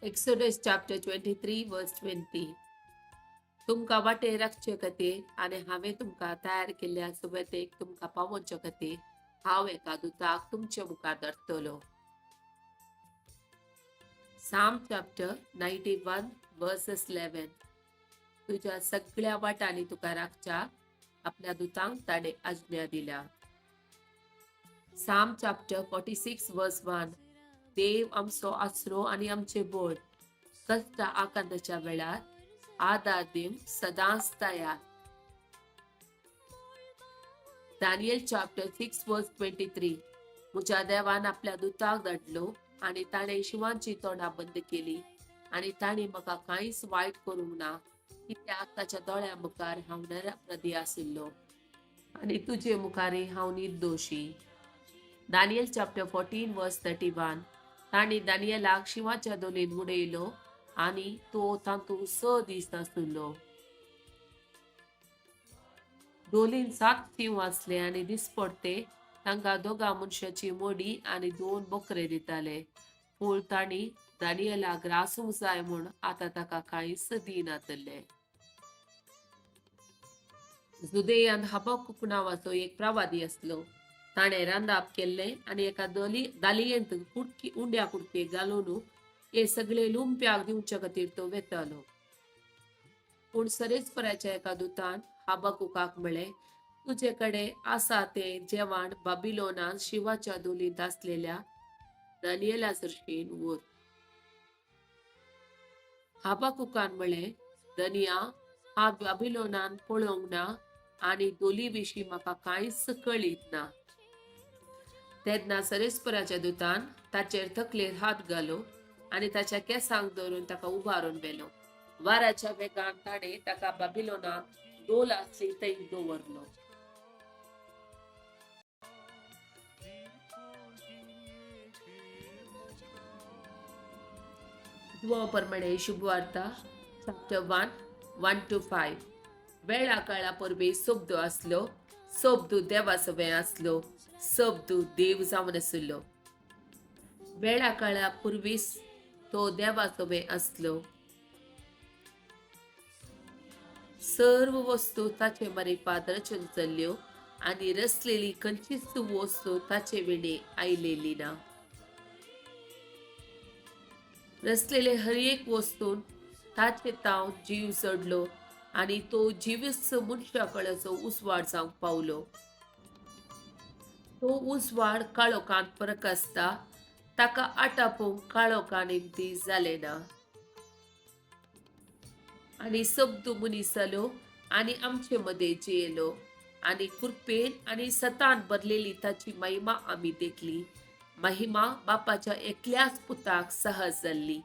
Exodus chapter 23 verse 20. तुमका वाटे राखचे खातीर आनी हांवें तुमकां तयार केल्ल्या सुबेतेक तुमकां पावोवचे खातीर हांव एका दुताक तुमचे मुखार धाडटलो. Psalm chapter 91 verses 11. तुझ्या सगळ्या वाटांनी तुका राखच्या आपल्या दुतांक ताणे आज्ञा दिल्या. Psalm chapter 46 verse 1. देव आमचो आसरो आनी आमचे बोड, कष्ट आकांताच्या वेळार आदार दिवंक सदांच तयार. Daniel chapter 6 verse 23. म्हज्या देवान आपल्या दुताक धाडलो आनी ताणें शिवांची तोंडां बंद केली आनी ताणें म्हाका कांयच वायट करूंक ना, कित्याक ताच्या दोळ्या मुखार हांव निरपराधी आशिल्लो आनी तुजे मुखारी हांव निर्दोशी. Daniel chapter 14 verse 31. तांणी दानियेलाक शिवाच्या दोलीन उडयलो आनी तो तांतूं 6 दीस नासुल्लो. दोलीन 7 शिव आसले आनी दिसपडटे तांकां दोगा मनशाची मोडी आनी 2 बोकरे दिताले. पूण तांणी दानियेलाक ग्रासूंक जाय म्हूण आतां ताका कांयच दिनातले. जुदेयांत हबक्कूक नांवाचो एक प्रवादी आसलो. ताणें रांदप केल्लें आनी एका दालयेंत उंड्या कुडकेक घालून हे सगळे लुंप्याक दिवचे खातीर तो वेतालो. पूण सरेस्पराच्या एका दुतान हबक्कूकाक म्हळें, तुजे कडेन आसा तें जेवण बाबिलोनांत शिवाच्या दोलींत आसलेल्या दानियेला सर्शीन व्हर. हबक्कूकान म्हळें, दानिया, हांव बाबिलोनांत पळोवंक ना आनी दोली विशीं म्हाका कांयच कळीत ना. तेन्ना सरेस्पराच्या दुतान ताचेर तकलेर हात घालो आनी ताच्या केंसांक धरून ताका उबारून व्हेलो. वाऱ्याच्या वेगान ताणें ताका बाबिलोनांत दोल आसली थंय दवरलो. प्रमाणे शुभवार्ता chapter 1 1 to 5. वेळा काळा परबे सोबदो आसलो, सोबदू देवासवे आसलो, सोबदू देव जावन आसलो. वेळा काळा पुर्वीस तो देवासवे आसलो. सर्व वस्तू ताचे मारिपात रचून चल्ल्यो आनी रचलेली खंयचीच वस्तू ताचे विणे आयलेली ना. रचलेले हर एक वस्तून ताचे ताव जीव चडलो आनी तो जिवीस मनशा कळाचो उजवाड जावंक पावलो. तो उजवाड काळोखांत प्रकाशता, ताका आटापोवंक काळोखान इम्ती जालें ना. आनी सोबदू मनीस जालो आनी आमचे मदें जियेलो आनी कृपेन आनी सतान भरलेली ताची महिमा आमी देखली. महिमा बापाच्या एकल्याच पुताक सहज जाल्ली.